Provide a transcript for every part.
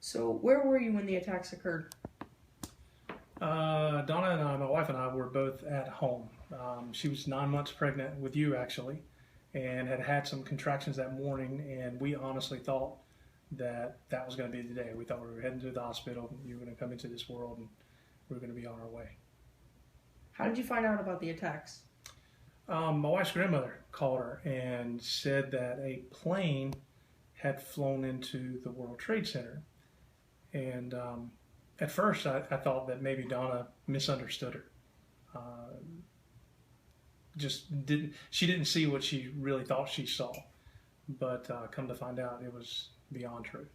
So where were you when the attacks occurred? Donna and I, my wife and I, were both at home. She was 9 months pregnant with you, actually, and had had some contractions that morning. And we honestly thought that that was going to be the day. We thought we were heading to the hospital. You were going to come into this world, and we were going to be on our way. How did you find out about the attacks? My wife's grandmother called her and said that a plane had flown into the World Trade Center. And at first, I thought that maybe Donna misunderstood her. Uh, she didn't see what she really thought she saw. But come to find out, it was beyond true.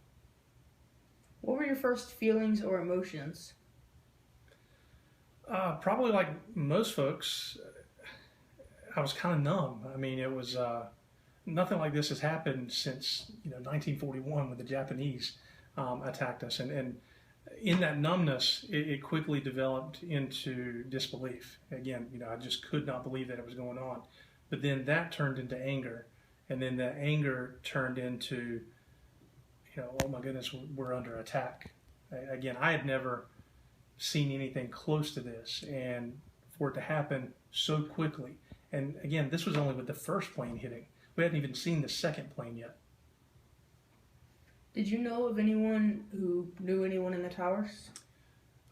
What were your first feelings or emotions? Probably like most folks, I was kind of numb. I mean, it was nothing like this has happened since 1941 when the Japanese attacked us, and in that numbness, it quickly developed into disbelief. Again, I just could not believe that it was going on. But then that turned into anger, and then that anger turned into, oh my goodness, we're under attack. Again, I had never seen anything close to this, and for it to happen so quickly. And again, this was only with the first plane hitting. We hadn't even seen the second plane yet. Did you know of anyone who knew anyone in the towers?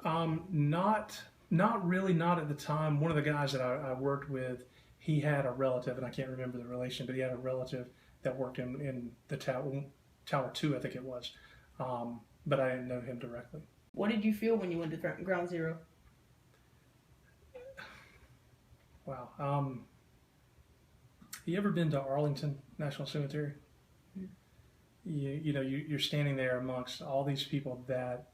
Not really, not at the time. One of the guys that I worked with, he had a relative, and I can't remember the relation, but he had a relative that worked in the Tower 2, I think it was. But I didn't know him directly. What did you feel when you went to Ground Zero? Wow. You ever been to Arlington National Cemetery? You're standing there amongst all these people that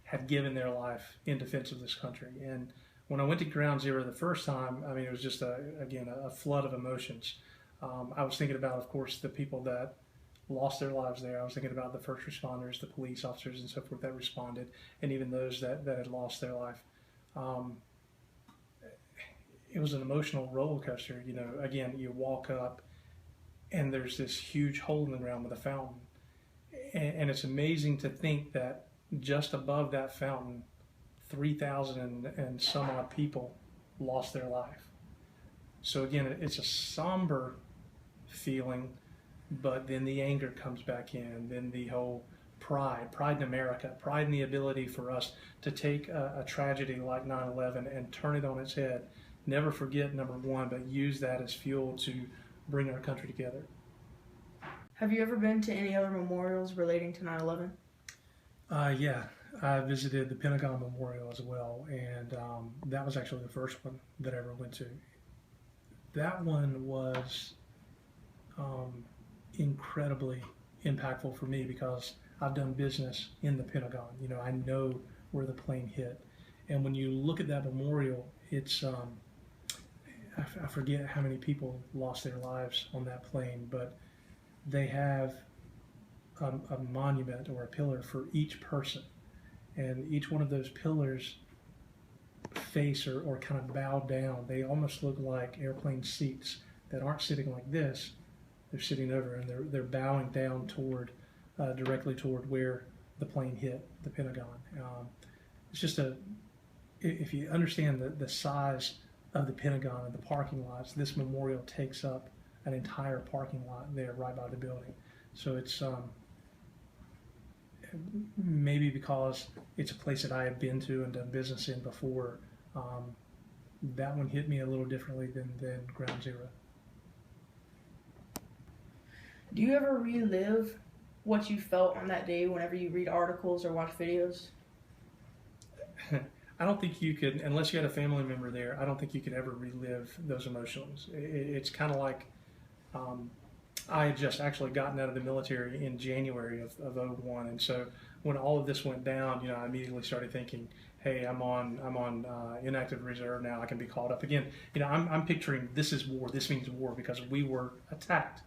had given their life in defense of this country. And when I went to Ground Zero the first time, I mean, it was just a flood of emotions. I was thinking about, of course, the people that lost their lives there. I was thinking about the first responders, the police officers and so forth that responded, and even those that had lost their life. It was an emotional roller coaster. Again, you walk up and there's this huge hole in the ground with a fountain. And it's amazing to think that just above that fountain, 3,000 and some odd people lost their life. So again, it's a somber feeling, but then the anger comes back in, then the whole pride in America, pride in the ability for us to take a tragedy like 9/11 and turn it on its head. Never forget, number one, but use that as fuel to bring our country together. Have you ever been to any other memorials relating to 9/11? Yeah, I visited the Pentagon Memorial as well, and that was actually the first one that I ever went to. That one was incredibly impactful for me because I've done business in the Pentagon. I know where the plane hit. And when you look at that memorial, it's, I forget how many people lost their lives on that plane, but they have a monument or a pillar for each person. And each one of those pillars face or kind of bow down. They almost look like airplane seats that aren't sitting like this. They're sitting over and they're bowing down directly toward where the plane hit, the Pentagon. It's just if you understand the size of the Pentagon and the parking lots, this memorial takes up an entire parking lot there right by the building. So it's maybe because it's a place that I have been to and done business in before, that one hit me a little differently than Ground Zero. Do you ever relive what you felt on that day whenever you read articles or watch videos? I don't think you could, unless you had a family member there, I don't think you could ever relive those emotions. It's kind of like I had just actually gotten out of the military in January of 01, and so when all of this went down, I immediately started thinking, hey, I'm on inactive reserve now. I can be called up again. I'm picturing this is war. This means war because we were attacked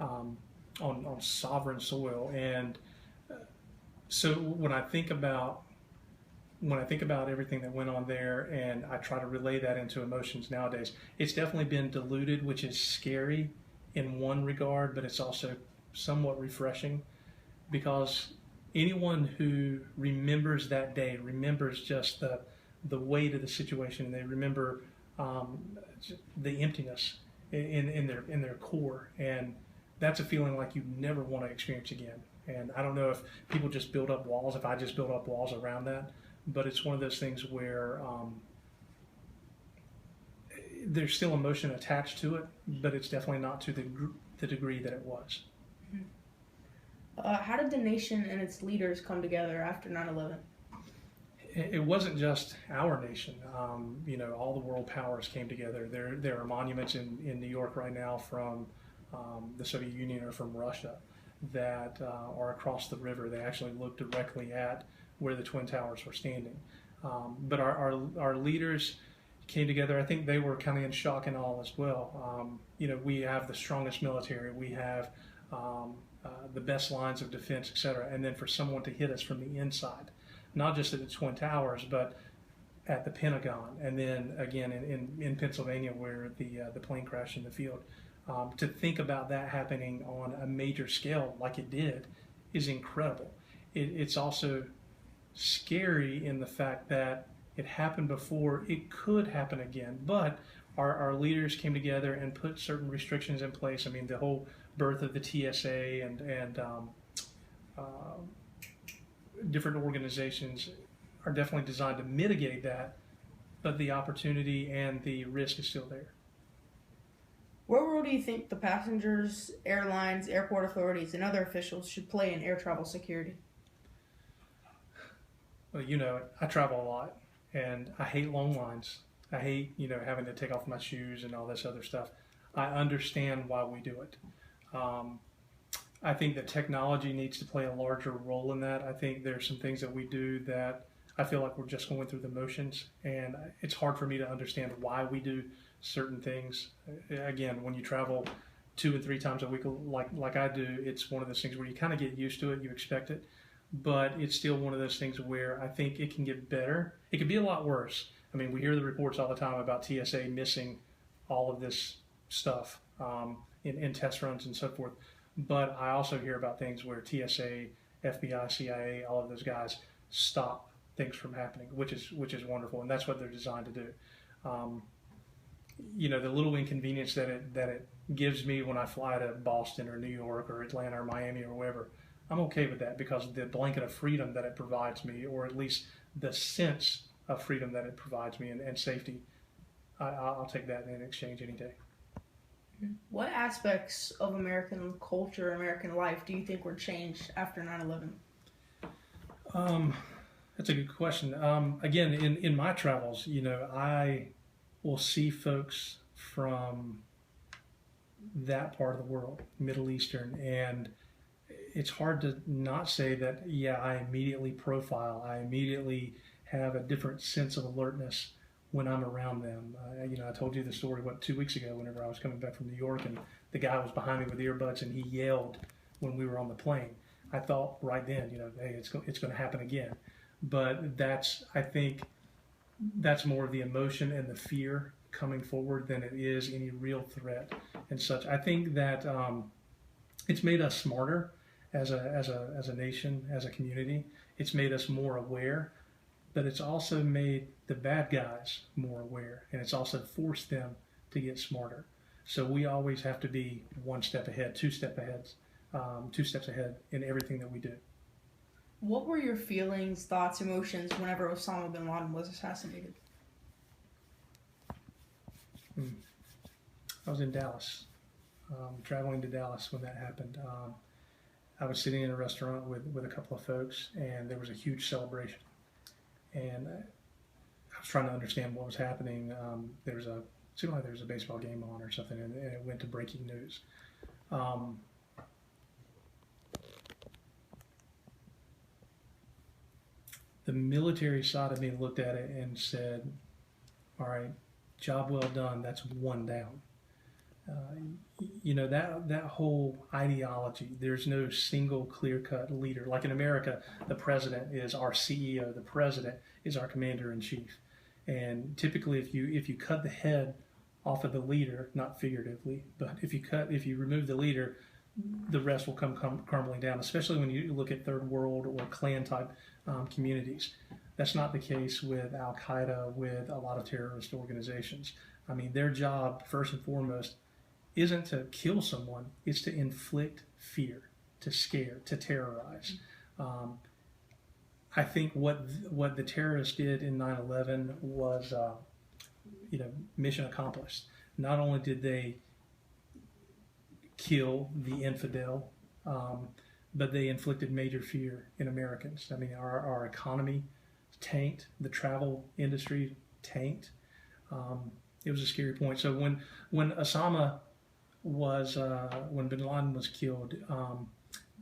on sovereign soil, and so when I think about everything that went on there and I try to relay that into emotions nowadays, it's definitely been diluted, which is scary in one regard, but it's also somewhat refreshing because anyone who remembers that day remembers just the weight of the situation, and they remember um, the emptiness in their core, and that's a feeling like you never want to experience again. And I don't know if people just build up walls, if I just build up walls around that, but it's one of those things where there's still emotion attached to it, but it's definitely not to the degree that it was. How did the nation and its leaders come together after 9/11? It wasn't just our nation. All the world powers came together. There are monuments in New York right now from the Soviet Union or from Russia that are across the river. They actually look directly at where the Twin Towers were standing. But our leaders came together. I think they were kind of in shock and awe as well. We have the strongest military. We have the best lines of defense, et cetera. And then for someone to hit us from the inside, not just at the Twin Towers, but at the Pentagon, and then again in Pennsylvania where the plane crashed in the field. To think about that happening on a major scale like it did is incredible. It's also scary in the fact that it happened before, it could happen again, but our leaders came together and put certain restrictions in place. I mean, the whole birth of the TSA and different organizations are definitely designed to mitigate that, but the opportunity and the risk is still there. What role do you think the passengers, airlines, airport authorities, and other officials should play in air travel security? Well, I travel a lot, and I hate long lines. I hate, having to take off my shoes and all this other stuff. I understand why we do it. I think that technology needs to play a larger role in that. I think there's some things that we do that I feel like we're just going through the motions, and it's hard for me to understand why we do certain things. Again, when you travel 2 and 3 times a week like I do, it's one of those things where you kind of get used to it, you expect it, but it's still one of those things where I think it can get better. It could be a lot worse. I mean, we hear the reports all the time about TSA missing all of this stuff in test runs and so forth. But I also hear about things where TSA, FBI, CIA, all of those guys stop things from happening, which is wonderful, and that's what they're designed to do. The little inconvenience that it gives me when I fly to Boston or New York or Atlanta or Miami or wherever, I'm okay with that because the blanket of freedom that it provides me, or at least the sense of freedom that it provides me and safety, I'll take that in exchange any day. What aspects of American culture, American life, do you think were changed after 9/11? That's a good question. Again, in my travels, I will see folks from that part of the world, Middle Eastern, and it's hard to not say that, yeah, I immediately profile, I immediately have a different sense of alertness when I'm around them. I told you the story, 2 weeks ago, whenever I was coming back from New York, and the guy was behind me with earbuds, and he yelled when we were on the plane. I thought right then, hey, it's going to happen again. But I think that's more of the emotion and the fear coming forward than it is any real threat and such. I think that it's made us smarter as a nation, as a community. It's made us more aware, but it's also made the bad guys more aware, and it's also forced them to get smarter. So we always have to be 1 step ahead, 2 steps ahead in everything that we do. What were your feelings, thoughts, emotions whenever Osama bin Laden was assassinated? I was in Dallas, traveling to Dallas when that happened. I was sitting in a restaurant with a couple of folks, and there was a huge celebration. And I was trying to understand what was happening. It seemed like there was a baseball game on or something, and it went to breaking news. The military side of me looked at it and said, all right, job well done, that's 1 down. That whole ideology, there's no single clear-cut leader. Like in America, the president is our CEO, the president is our commander-in-chief. And typically if you cut the head off of the leader, not figuratively, but if you remove the leader, the rest will come crumbling down, especially when you look at third world or clan type communities. That's not the case with Al Qaeda, with a lot of terrorist organizations. I mean, their job, first and foremost, isn't to kill someone, it's to inflict fear, to scare, to terrorize. I think what the terrorists did in 9/11 was, mission accomplished. Not only did they kill the infidel, but they inflicted major fear in Americans. I mean, our economy tanked, the travel industry tanked. It was a scary point. So when Osama was, when bin Laden was killed,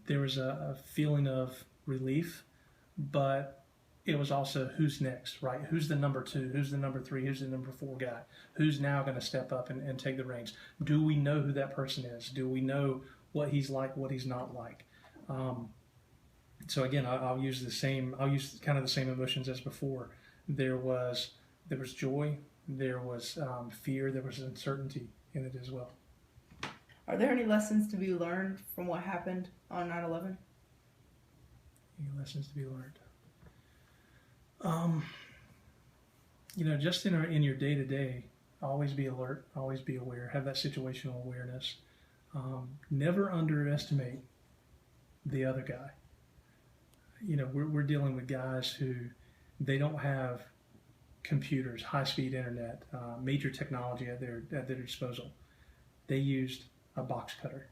there was a feeling of relief, but it was also who's next, right? Who's the number 2? Who's the number 3? Who's the number 4 guy? Who's now going to step up and take the reins? Do we know who that person is? Do we know what he's like, what he's not like? So again, I'll use kind of the same emotions as before. There was joy, there was fear, there was uncertainty in it as well. Are there any lessons to be learned from what happened on 9/11? Any lessons to be learned? Just in your day-to-day, always be alert, always be aware, have that situational awareness. Never underestimate the other guy. We're dealing with guys who they don't have computers, high-speed internet, major technology at their disposal. They used a box cutter.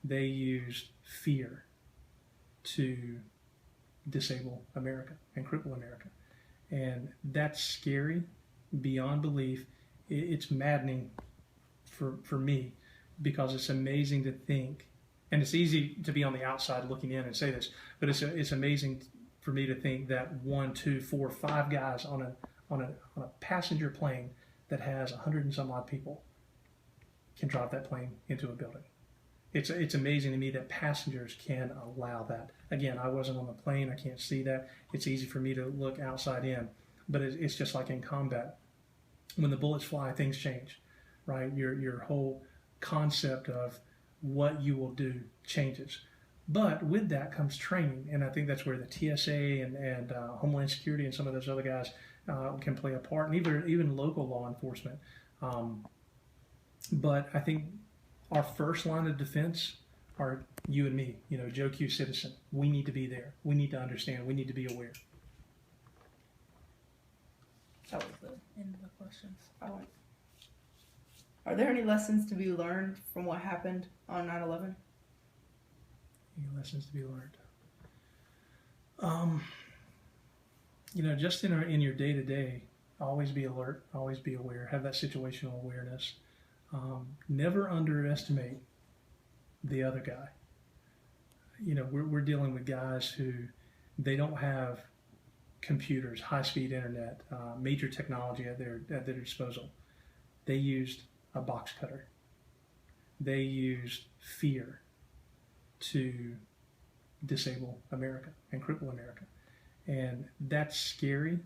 They used fear to disable America and cripple America. And that's scary beyond belief. It's maddening for me, because it's amazing to think, and it's easy to be on the outside looking in and say this, but it's amazing for me to think that 1, 2, 4, 5 guys on a passenger plane that has 100 and some odd people can drive that plane into a building. It's amazing to me that passengers can allow that. Again, I wasn't on the plane, I can't see that. It's easy for me to look outside in, but it's just like in combat. When the bullets fly, things change, right? Your whole concept of what you will do changes. But with that comes training, and I think that's where the TSA and Homeland Security and some of those other guys can play a part, and even local law enforcement. But I think our first line of defense are you and me, Joe Q. citizen. We need to be there. We need to understand. We need to be aware. That was the end of the questions. Are there any lessons to be learned from what happened on 9/11? Any lessons to be learned? Just in your day-to-day, always be alert, always be aware, have that situational awareness. Never underestimate the other guy. We're dealing with guys who they don't have computers, high-speed internet, major technology at their disposal. They used a box cutter. They used fear to disable America and cripple America. And that's scary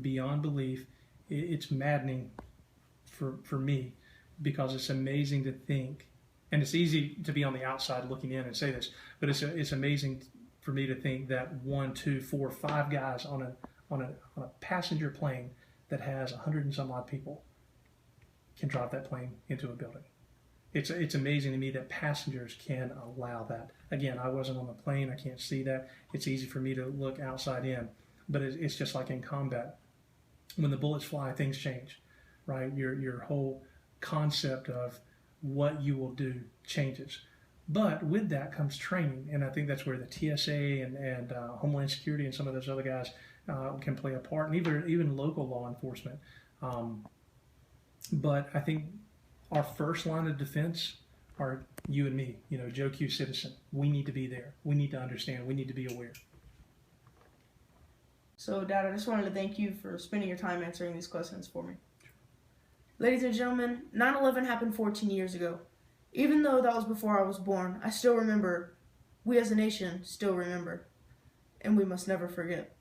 beyond belief. It's maddening for me, because it's amazing to think, and it's easy to be on the outside looking in and say this, but it's amazing for me to think that 1, 2, 4, 5 guys on a passenger plane that has 100 and some odd people can drive that plane into a building. It's amazing to me that passengers can allow that. Again, I wasn't on the plane, I can't see that. It's easy for me to look outside in, but it's just like in combat. When the bullets fly, things change, right? Your whole concept of what you will do changes. But with that comes training, and I think that's where the TSA and Homeland Security and some of those other guys can play a part, and even local law enforcement. But I think our first line of defense are you and me, Joe Q. citizen. We need to be there. We need to understand. We need to be aware. So, Dad, I just wanted to thank you for spending your time answering these questions for me. Ladies and gentlemen, 9/11 happened 14 years ago. Even though that was before I was born, I still remember. We as a nation still remember. And we must never forget.